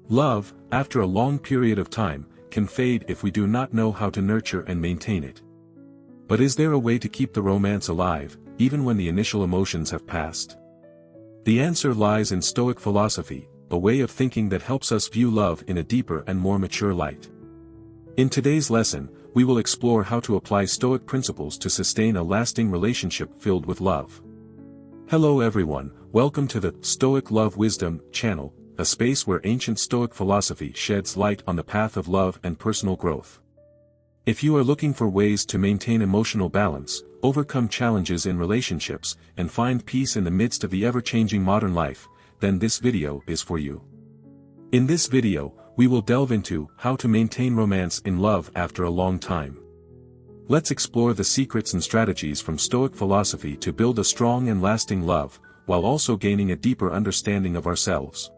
Love, after a long period of time, can fade if we do not know how to nurture and maintain it. But is there a way to keep the romance alive, even when the initial emotions have passed? The answer lies in Stoic philosophy, a way of thinking that helps us view love in a deeper and more mature light. In today's lesson, we will explore how to apply Stoic principles to sustain a lasting relationship filled with love. Hello everyone, welcome to the Stoic Love Wisdom channel, a space where ancient Stoic philosophy sheds light on the path of love and personal growth. If you are looking for ways to maintain emotional balance, overcome challenges in relationships, and find peace in the midst of the ever-changing modern life, then this video is for you. In this video, we will delve into how to maintain romance in love after a long time. Let's explore the secrets and strategies from Stoic philosophy to build a strong and lasting love, while also gaining a deeper understanding of ourselves.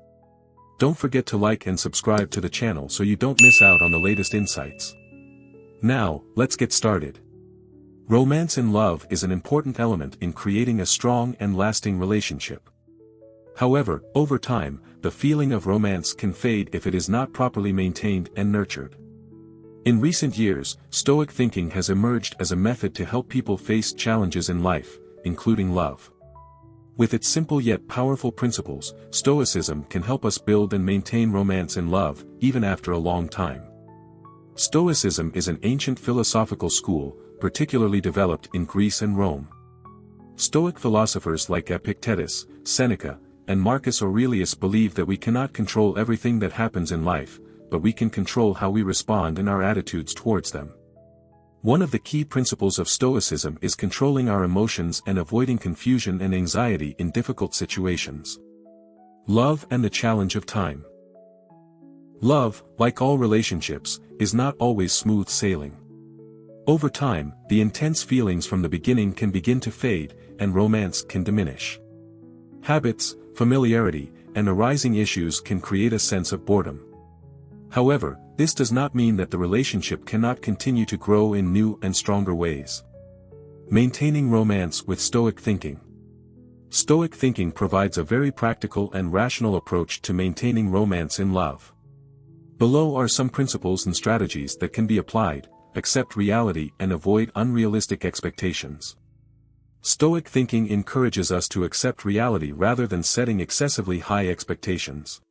Don't forget to like and subscribe to the channel so you don't miss out on the latest insights. Now, let's get started. Romance in love is an important element in creating a strong and lasting relationship. However, over time, the feeling of romance can fade if it is not properly maintained and nurtured. In recent years, Stoic thinking has emerged as a method to help people face challenges in life, including love. With its simple yet powerful principles, Stoicism can help us build and maintain romance in love, even after a long time. Stoicism is an ancient philosophical school, particularly developed in Greece and Rome. Stoic philosophers like Epictetus, Seneca, and Marcus Aurelius believe that we cannot control everything that happens in life, but we can control how we respond and our attitudes towards them. One of the key principles of Stoicism is controlling our emotions and avoiding confusion and anxiety in difficult situations. Love and the challenge of time. Love, like all relationships, is not always smooth sailing. Over time, the intense feelings from the beginning can begin to fade, and romance can diminish. Habits, familiarity, and arising issues can create a sense of boredom. However, this does not mean that the relationship cannot continue to grow in new and stronger ways. Maintaining romance with Stoic thinking. Stoic thinking provides a very practical and rational approach to maintaining romance in love. Below are some principles and strategies that can be applied: accept reality and avoid unrealistic expectations. Stoic thinking encourages us to accept reality rather than setting excessively high expectations.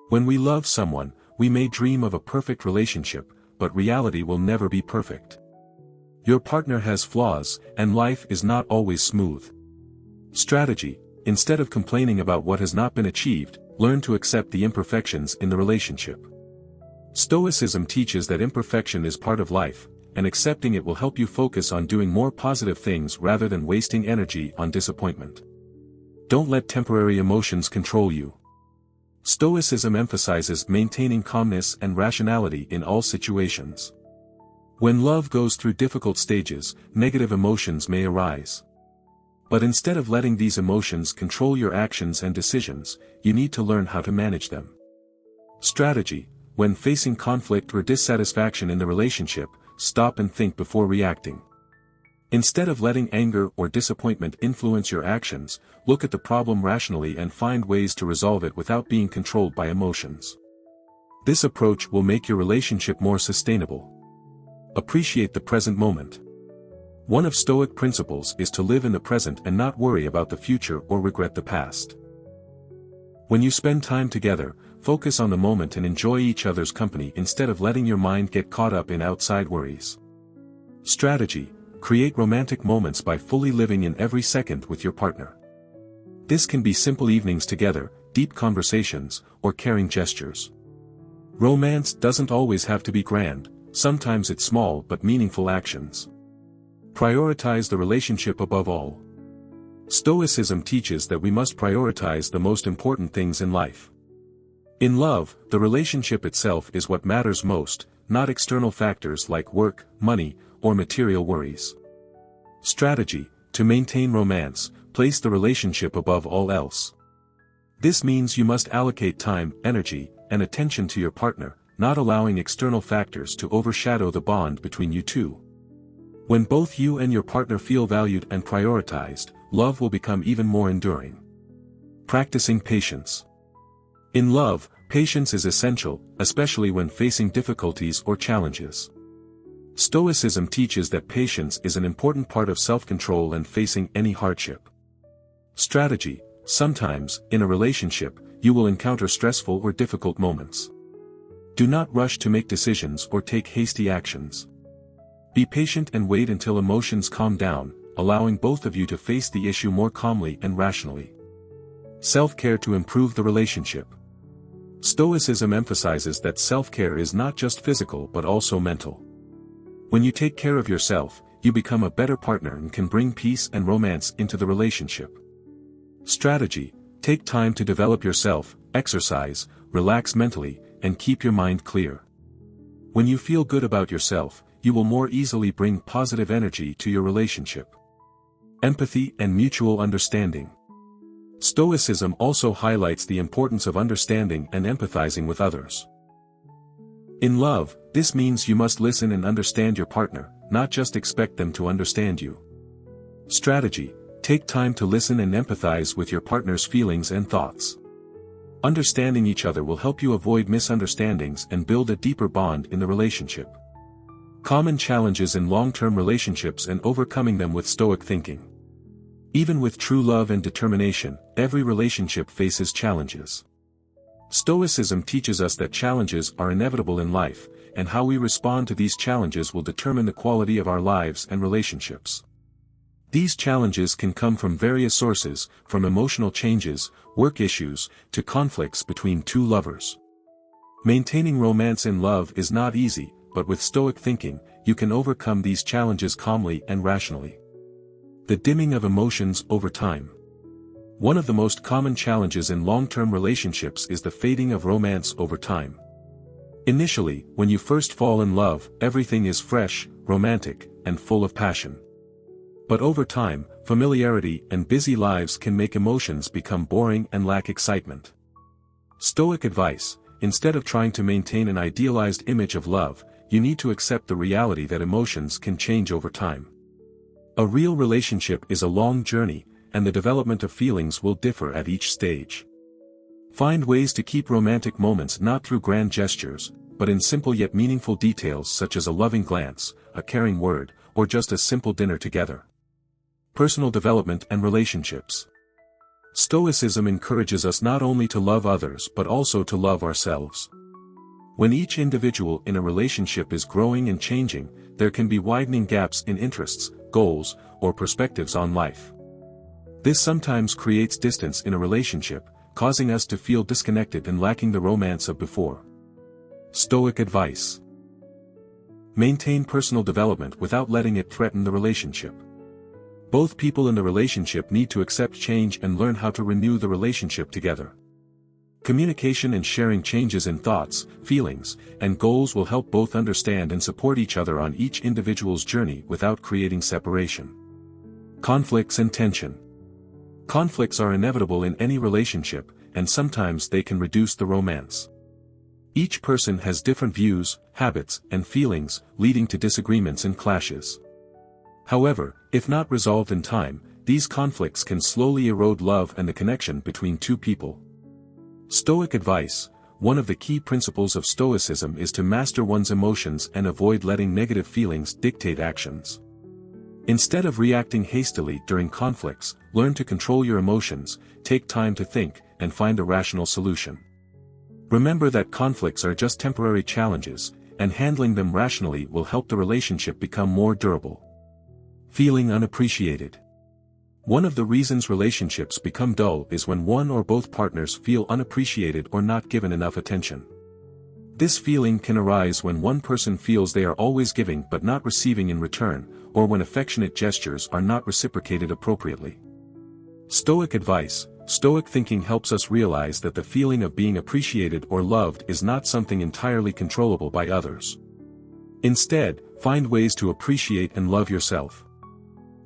When we love someone, we may dream of a perfect relationship, but reality will never be perfect. Your partner has flaws, and life is not always smooth. Strategy: instead of complaining about what has not been achieved, learn to accept the imperfections in the relationship. Stoicism teaches that imperfection is part of life, and accepting it will help you focus on doing more positive things rather than wasting energy on disappointment. Don't let temporary emotions control you. Stoicism emphasizes maintaining calmness and rationality in all situations. When love goes through difficult stages, negative emotions may arise. But instead of letting these emotions control your actions and decisions, you need to learn how to manage them. Strategy: when facing conflict or dissatisfaction in the relationship, stop and think before reacting. Instead of letting anger or disappointment influence your actions, look at the problem rationally and find ways to resolve it without being controlled by emotions. This approach will make your relationship more sustainable. Appreciate the present moment. One of Stoic principles is to live in the present and not worry about the future or regret the past. When you spend time together, focus on the moment and enjoy each other's company instead of letting your mind get caught up in outside worries. Strategy: create romantic moments by fully living in every second with your partner. This can be simple evenings together, deep conversations, or caring gestures. Romance doesn't always have to be grand, sometimes it's small but meaningful actions. Prioritize the relationship above all. Stoicism teaches that we must prioritize the most important things in life. In love, the relationship itself is what matters most, not external factors like work, money, or material worries. Strategy: to maintain romance, place the relationship above all else. This means you must allocate time, energy, and attention to your partner, not allowing external factors to overshadow the bond between you two. When both you and your partner feel valued and prioritized, love will become even more enduring. Practicing patience. In love, Patience is essential, especially when facing difficulties or challenges. Stoicism teaches that patience is an important part of self-control and facing any hardship. Strategy. Sometimes, in a relationship, you will encounter stressful or difficult moments. Do not rush to make decisions or take hasty actions. Be patient and wait until emotions calm down, allowing both of you to face the issue more calmly and rationally. Self-care to improve the relationship. Stoicism emphasizes that self-care is not just physical but also mental. When you take care of yourself, you become a better partner and can bring peace and romance into the relationship. Strategy. Take time to develop yourself, exercise, relax mentally, and keep your mind clear. When you feel good about yourself, you will more easily bring positive energy to your relationship. Empathy and mutual understanding. Stoicism also highlights the importance of understanding and empathizing with others. In love, this means you must listen and understand your partner, not just expect them to understand you. Strategy. Take time to listen and empathize with your partner's feelings and thoughts. Understanding each other will help you avoid misunderstandings and build a deeper bond in the relationship. Common challenges in long-term relationships and overcoming them with Stoic thinking. Even with true love and determination, every relationship faces challenges. Stoicism teaches us that challenges are inevitable in life, and how we respond to these challenges will determine the quality of our lives and relationships. These challenges can come from various sources, from emotional changes, work issues, to conflicts between two lovers. Maintaining romance in love is not easy, but with Stoic thinking, you can overcome these challenges calmly and rationally. The dimming of emotions over time. One of the most common challenges in long-term relationships is the fading of romance over time. Initially, when you first fall in love, everything is fresh, romantic, and full of passion. But over time, familiarity and busy lives can make emotions become boring and lack excitement. Stoic advice: instead of trying to maintain an idealized image of love, you need to accept the reality that emotions can change over time. A real relationship is a long journey, and the development of feelings will differ at each stage. Find ways to keep romantic moments not through grand gestures, but in simple yet meaningful details such as a loving glance, a caring word, or just a simple dinner together. Personal development and relationships. Stoicism encourages us not only to love others but also to love ourselves. When each individual in a relationship is growing and changing, there can be widening gaps in interests, goals, or perspectives on life. This sometimes creates distance in a relationship, causing us to feel disconnected and lacking the romance of before. Stoic advice. Maintain personal development without letting it threaten the relationship. Both people in the relationship need to accept change and learn how to renew the relationship together. Communication and sharing changes in thoughts, feelings, and goals will help both understand and support each other on each individual's journey without creating separation. Conflicts and tension. Conflicts are inevitable in any relationship, and sometimes they can reduce the romance. Each person has different views, habits, and feelings, leading to disagreements and clashes. However, if not resolved in time, these conflicts can slowly erode love and the connection between two people. Stoic advice: one of the key principles of Stoicism is to master one's emotions and avoid letting negative feelings dictate actions. Instead of reacting hastily during conflicts, learn to control your emotions, take time to think, and find a rational solution. Remember that conflicts are just temporary challenges, and handling them rationally will help the relationship become more durable. Feeling unappreciated. One of the reasons relationships become dull is when one or both partners feel unappreciated or not given enough attention. This feeling can arise when one person feels they are always giving but not receiving in return, or when affectionate gestures are not reciprocated appropriately. Stoic advice: Stoic thinking helps us realize that the feeling of being appreciated or loved is not something entirely controllable by others. Instead, find ways to appreciate and love yourself.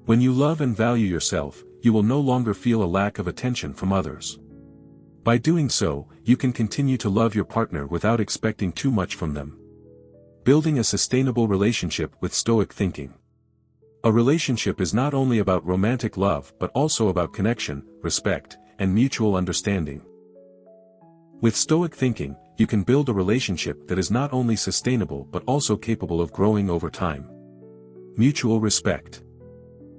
When you love and value yourself, you will no longer feel a lack of attention from others. By doing so, you can continue to love your partner without expecting too much from them. Building a sustainable relationship with Stoic thinking. A relationship is not only about romantic love but also about connection, respect, and mutual understanding. With Stoic thinking, you can build a relationship that is not only sustainable but also capable of growing over time. Mutual respect.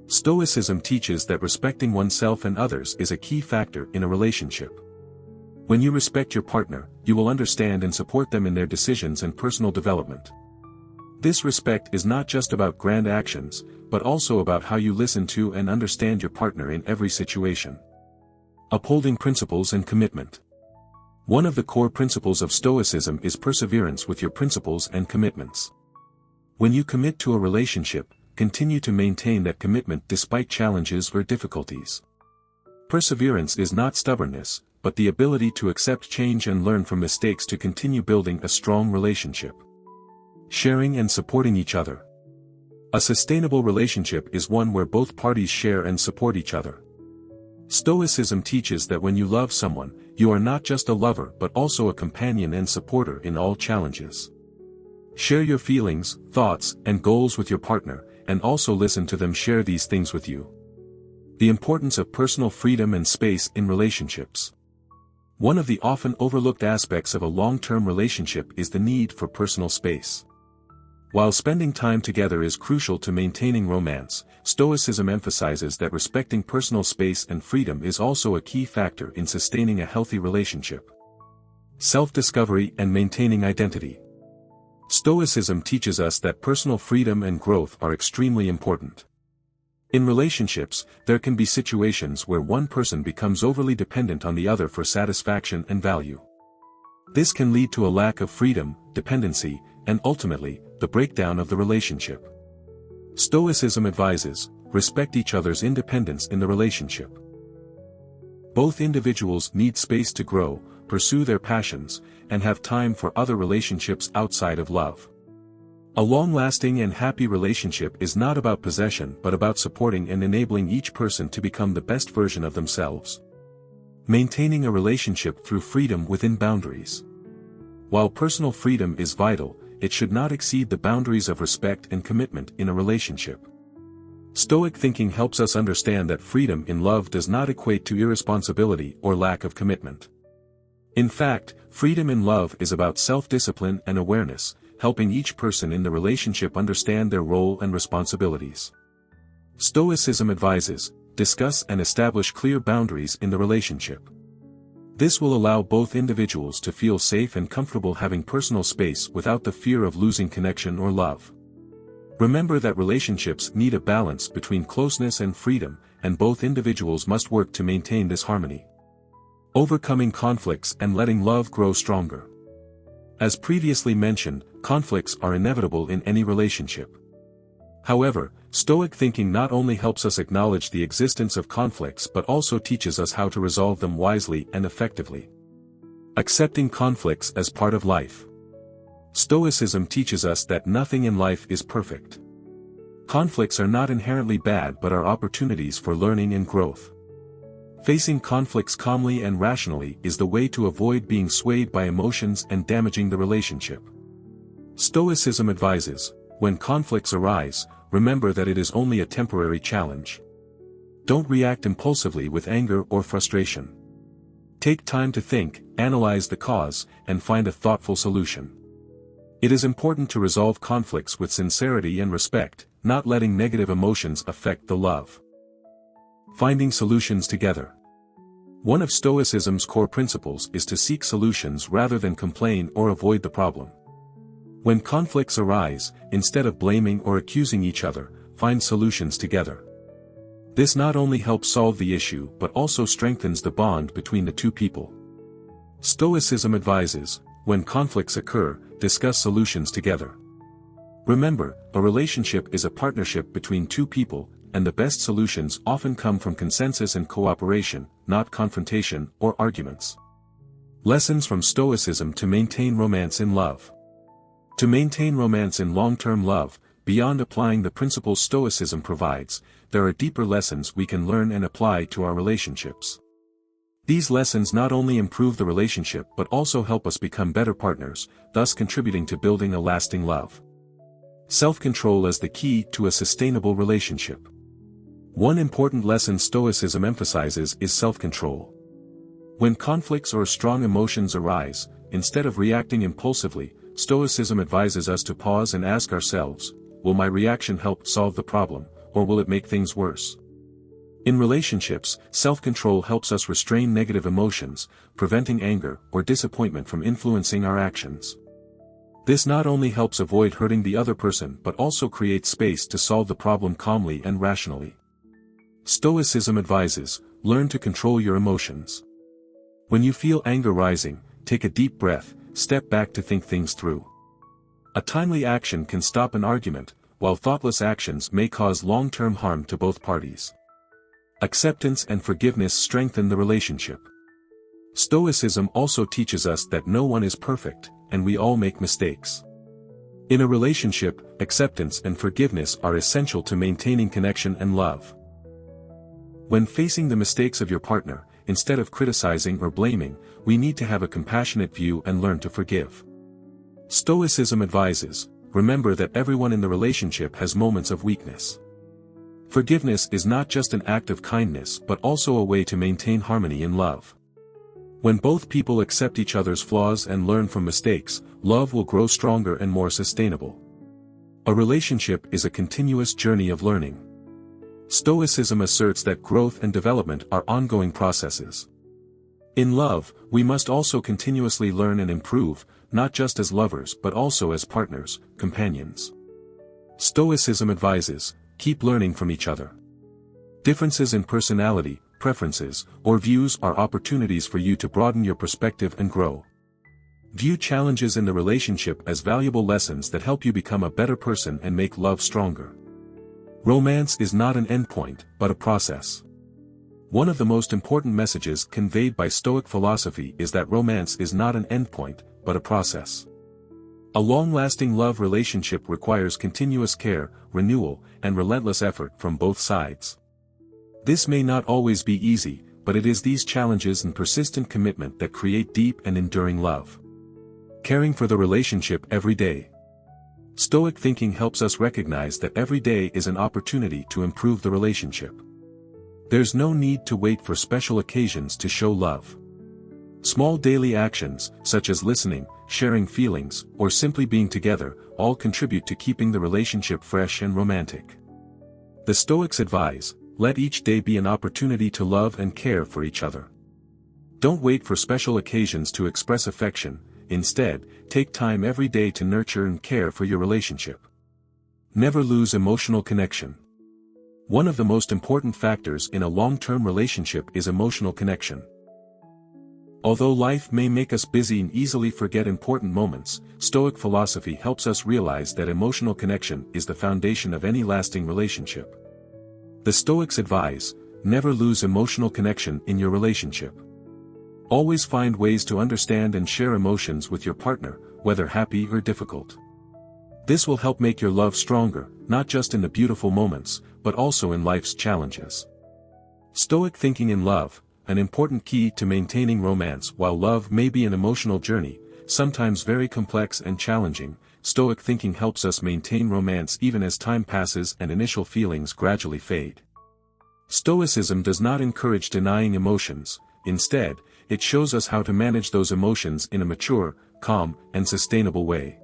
Stoicism teaches that respecting oneself and others is a key factor in a relationship. When you respect your partner, you will understand and support them in their decisions and personal development. This respect is not just about grand actions, but also about how you listen to and understand your partner in every situation. Upholding principles and commitment. One of the core principles of Stoicism is perseverance with your principles and commitments. When you commit to a relationship, continue to maintain that commitment despite challenges or difficulties. Perseverance is not stubbornness, but the ability to accept change and learn from mistakes to continue building a strong relationship. Sharing and supporting each other. A sustainable relationship is one where both parties share and support each other. Stoicism teaches that when you love someone, you are not just a lover but also a companion and supporter in all challenges. Share your feelings, thoughts, and goals with your partner, and also listen to them share these things with you. The importance of personal freedom and space in relationships. One of the often overlooked aspects of a long-term relationship is the need for personal space. While spending time together is crucial to maintaining romance, Stoicism emphasizes that respecting personal space and freedom is also a key factor in sustaining a healthy relationship. Self-discovery and maintaining identity. Stoicism teaches us that personal freedom and growth are extremely important. In relationships, there can be situations where one person becomes overly dependent on the other for satisfaction and value. This can lead to a lack of freedom, dependency, and ultimately, the breakdown of the relationship. Stoicism advises, respect each other's independence in the relationship. Both individuals need space to grow, pursue their passions, and have time for other relationships outside of love. A long-lasting and happy relationship is not about possession but about supporting and enabling each person to become the best version of themselves. Maintaining a relationship through freedom within boundaries. While personal freedom is vital, it should not exceed the boundaries of respect and commitment in a relationship. Stoic thinking helps us understand that freedom in love does not equate to irresponsibility or lack of commitment. In fact, freedom in love is about self-discipline and awareness, helping each person in the relationship understand their role and responsibilities. Stoicism advises, discuss and establish clear boundaries in the relationship. This will allow both individuals to feel safe and comfortable having personal space without the fear of losing connection or love. Remember that relationships need a balance between closeness and freedom, and both individuals must work to maintain this harmony. Overcoming conflicts and letting love grow stronger. As previously mentioned, conflicts are inevitable in any relationship. However, Stoic thinking not only helps us acknowledge the existence of conflicts but also teaches us how to resolve them wisely and effectively. Accepting conflicts as part of life. Stoicism teaches us that nothing in life is perfect. Conflicts are not inherently bad but are opportunities for learning and growth. Facing conflicts calmly and rationally is the way to avoid being swayed by emotions and damaging the relationship. Stoicism advises, when conflicts arise, remember that it is only a temporary challenge. Don't react impulsively with anger or frustration. Take time to think, analyze the cause, and find a thoughtful solution. It is important to resolve conflicts with sincerity and respect, not letting negative emotions affect the love. Finding solutions together. One of Stoicism's core principles is to seek solutions rather than complain or avoid the problem. When conflicts arise, instead of blaming or accusing each other, find solutions together. This not only helps solve the issue but also strengthens the bond between the two people. Stoicism advises, when conflicts occur, discuss solutions together. Remember, a relationship is a partnership between two people, and the best solutions often come from consensus and cooperation, not confrontation or arguments. Lessons from Stoicism to maintain romance in love. To maintain romance in long-term love, beyond applying the principles Stoicism provides, there are deeper lessons we can learn and apply to our relationships. These lessons not only improve the relationship but also help us become better partners, thus contributing to building a lasting love. Self-control as the key to a sustainable relationship. One important lesson Stoicism emphasizes is self-control. When conflicts or strong emotions arise, instead of reacting impulsively, Stoicism advises us to pause and ask ourselves, will my reaction help solve the problem, or will it make things worse? In relationships, self-control helps us restrain negative emotions, preventing anger or disappointment from influencing our actions. This not only helps avoid hurting the other person but also creates space to solve the problem calmly and rationally. Stoicism advises, learn to control your emotions. When you feel anger rising, take a deep breath, step back to think things through. A timely action can stop an argument, while thoughtless actions may cause long-term harm to both parties. Acceptance and forgiveness strengthen the relationship. Stoicism also teaches us that no one is perfect, and we all make mistakes. In a relationship, acceptance and forgiveness are essential to maintaining connection and love. When facing the mistakes of your partner, instead of criticizing or blaming, we need to have a compassionate view and learn to forgive. Stoicism advises, remember that everyone in the relationship has moments of weakness. Forgiveness is not just an act of kindness but also a way to maintain harmony in love. When both people accept each other's flaws and learn from mistakes, love will grow stronger and more sustainable. A relationship is a continuous journey of learning. Stoicism asserts that growth and development are ongoing processes. In love, we must also continuously learn and improve, not just as lovers but also as partners, companions. Stoicism advises, keep learning from each other. Differences in personality, preferences, or views are opportunities for you to broaden your perspective and grow. View challenges in the relationship as valuable lessons that help you become a better person and make love stronger. Romance is not an endpoint, but a process. One of the most important messages conveyed by Stoic philosophy is that romance is not an endpoint, but a process. A long-lasting love relationship requires continuous care, renewal, and relentless effort from both sides. This may not always be easy, but it is these challenges and persistent commitment that create deep and enduring love. Caring for the relationship every day. Stoic thinking helps us recognize that every day is an opportunity to improve the relationship. There's no need to wait for special occasions to show love. Small daily actions, such as listening, sharing feelings, or simply being together, all contribute to keeping the relationship fresh and romantic. The Stoics advise, let each day be an opportunity to love and care for each other. Don't wait for special occasions to express affection, instead, take time every day to nurture and care for your relationship. Never lose emotional connection. One of the most important factors in a long-term relationship is emotional connection. Although life may make us busy and easily forget important moments, Stoic philosophy helps us realize that emotional connection is the foundation of any lasting relationship. The Stoics advise, never lose emotional connection in your relationship. Always find ways to understand and share emotions with your partner, whether happy or difficult. This will help make your love stronger, not just in the beautiful moments, but also in life's challenges. Stoic thinking in love. An important key to maintaining romance. While love may be an emotional journey, sometimes very complex and challenging, Stoic thinking helps us maintain romance even as time passes and initial feelings gradually fade. Stoicism does not encourage denying emotions, instead, it shows us how to manage those emotions in a mature, calm, and sustainable way.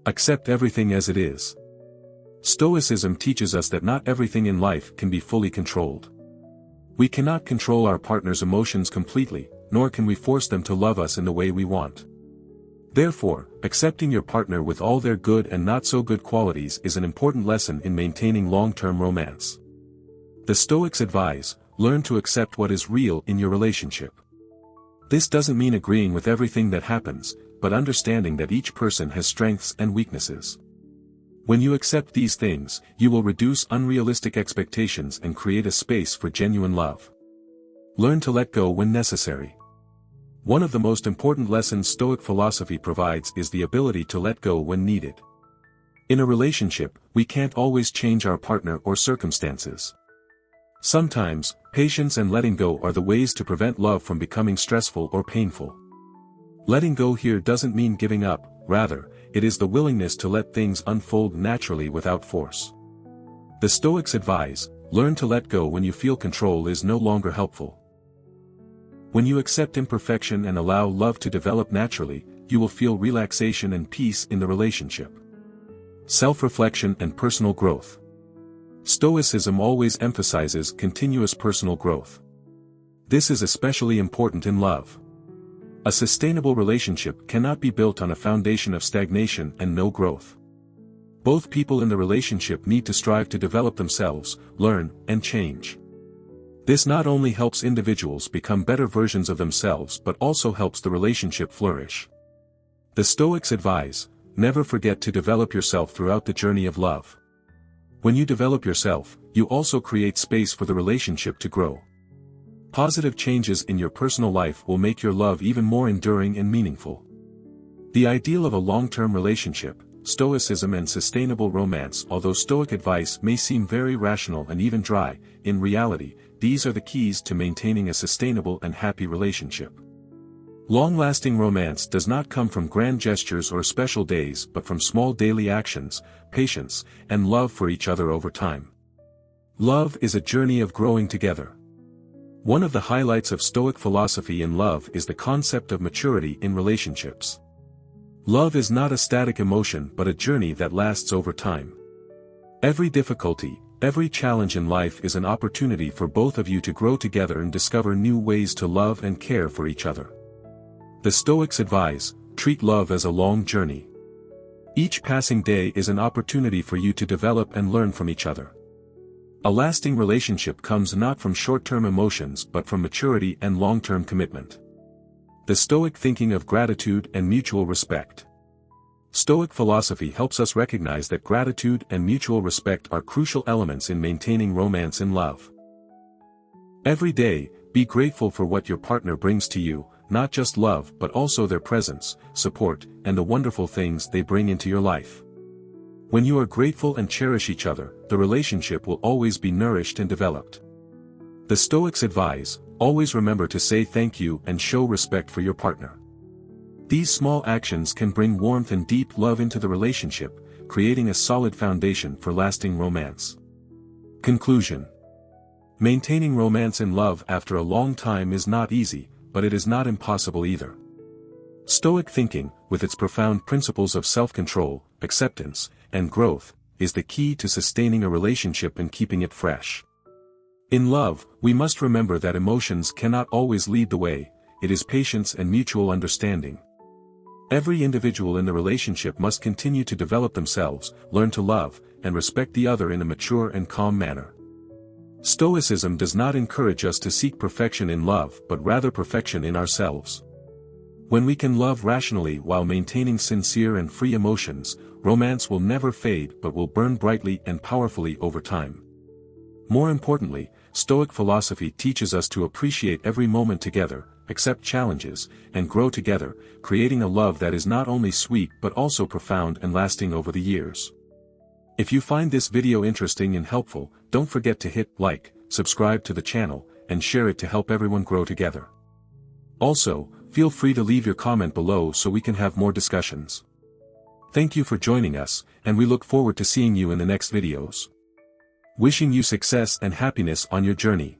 Accept everything as it is. Stoicism teaches us that not everything in life can be fully controlled. We cannot control our partner's emotions completely, nor can we force them to love us in the way we want. Therefore, accepting your partner with all their good and not so good qualities is an important lesson in maintaining long-term romance. The Stoics advise, learn to accept what is real in your relationship. This doesn't mean agreeing with everything that happens, but understanding that each person has strengths and weaknesses. When you accept these things, you will reduce unrealistic expectations and create a space for genuine love. Learn to let go when necessary. One of the most important lessons Stoic philosophy provides is the ability to let go when needed. In a relationship, we can't always change our partner or circumstances. Sometimes, patience and letting go are the ways to prevent love from becoming stressful or painful. Letting go here doesn't mean giving up, rather, it is the willingness to let things unfold naturally without force. The Stoics advise, learn to let go when you feel control is no longer helpful. When you accept imperfection and allow love to develop naturally, you will feel relaxation and peace in the relationship. Self-reflection and personal growth. Stoicism always emphasizes continuous personal growth. This is especially important in love. A sustainable relationship cannot be built on a foundation of stagnation and no growth. Both people in the relationship need to strive to develop themselves, learn, and change. This not only helps individuals become better versions of themselves but also helps the relationship flourish. The Stoics advise, never forget to develop yourself throughout the journey of love. When you develop yourself, you also create space for the relationship to grow. Positive changes in your personal life will make your love even more enduring and meaningful. The ideal of a long-term relationship, Stoicism and sustainable romance. Although Stoic advice may seem very rational and even dry, in reality, these are the keys to maintaining a sustainable and happy relationship. Long-lasting romance does not come from grand gestures or special days but from small daily actions, patience, and love for each other over time. Love is a journey of growing together. One of the highlights of Stoic philosophy in love is the concept of maturity in relationships. Love is not a static emotion but a journey that lasts over time. Every difficulty, every challenge in life is an opportunity for both of you to grow together and discover new ways to love and care for each other. The Stoics advise, treat love as a long journey. Each passing day is an opportunity for you to develop and learn from each other. A lasting relationship comes not from short-term emotions but from maturity and long-term commitment. The Stoic thinking of gratitude and mutual respect. Stoic philosophy helps us recognize that gratitude and mutual respect are crucial elements in maintaining romance in love. Every day, be grateful for what your partner brings to you, not just love but also their presence, support, and the wonderful things they bring into your life. When you are grateful and cherish each other, the relationship will always be nourished and developed. The Stoics advise, always remember to say thank you and show respect for your partner. These small actions can bring warmth and deep love into the relationship, creating a solid foundation for lasting romance. Conclusion. Maintaining romance in love after a long time is not easy, but it is not impossible either. Stoic thinking, with its profound principles of self-control, acceptance, and growth, is the key to sustaining a relationship and keeping it fresh. In love, we must remember that emotions cannot always lead the way, it is patience and mutual understanding. Every individual in the relationship must continue to develop themselves, learn to love, and respect the other in a mature and calm manner. Stoicism does not encourage us to seek perfection in love but rather perfection in ourselves. When we can love rationally while maintaining sincere and free emotions, romance will never fade but will burn brightly and powerfully over time. More importantly, Stoic philosophy teaches us to appreciate every moment together, accept challenges, and grow together, creating a love that is not only sweet but also profound and lasting over the years. If you find this video interesting and helpful, don't forget to hit like, subscribe to the channel, and share it to help everyone grow together. Also, feel free to leave your comment below so we can have more discussions. Thank you for joining us, and we look forward to seeing you in the next videos. Wishing you success and happiness on your journey.